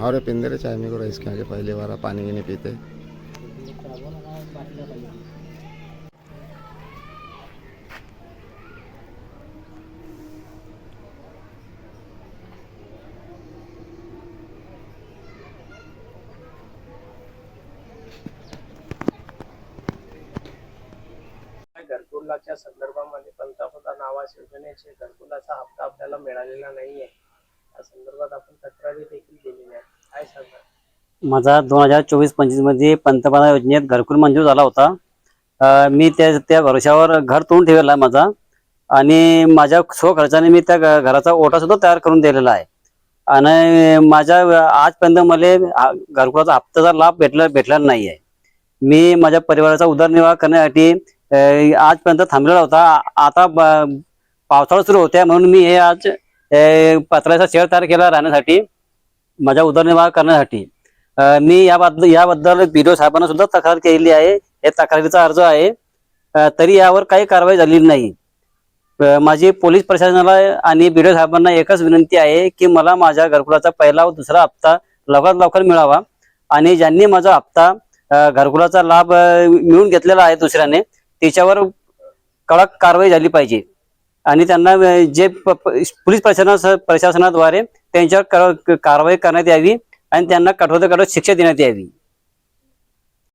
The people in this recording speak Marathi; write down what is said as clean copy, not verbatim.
और पिंदरे चाय में को रईस के आगे पहली बार पानी भी नहीं पीते। घरकुलाच्या संदर्भामध्ये पंतप्रधान आवास योजनेचे घरकुलाचा हप्ता आपल्याला मिळालेला नाहीये, या संदर्भात आपण तक्रारी देखील केलेली आहे, काय सांगणार? माझा 2024-25 मध्ये पंतप्रधान योजनेत घरकुल मंजूर झाला होता। मी त्या भरोशावर घर तोडून ठेवलेला आहे माझा, आणि माझ्या स्वखर्चाने मी त्या घराचा ओटा सुद्धा तयार करून दिलेला आहे। आणि माझ्या आजपर्यंत मला घरकुलाचा हप्त्याचा लाभ भेटला नाही आहे। मी माझ्या परिवाराचा उदरनिर्वाह करण्यासाठी आजपर्यंत थांबलेला होता। आता पावसाळा सुरू होत्या म्हणून मी हे आज पत्र्याचा शेड तयार केला राहण्यासाठी, माझा उदरनिर्वाह करण्यासाठी। मी याबद्दल BDO साहेबांना सुद्धा तक्रार केलेली आहे। हे तक्रारीचा अर्ज आहे, तरी यावर काही कारवाई झालेली नाही। माझी पोलीस प्रशासनाला आणि BDO साहेबांना एकच विनंती आहे की मला माझ्या घरकुलाचा पहिला व दुसरा हप्ता लवकरात लवकर मिळावा, आणि ज्यांनी माझा हप्ता घरकुलाचा लाभ मिळवून घेतलेला आहे दुसऱ्याने, त्याच्यावर कडक कारवाई झाली पाहिजे, आणि त्यांना जे पोलीस प्रशासनाद्वारे त्यांच्यावर कारवाई करण्यात यावी आणि त्यांना कठोरात कठोर शिक्षा देण्यात यावी।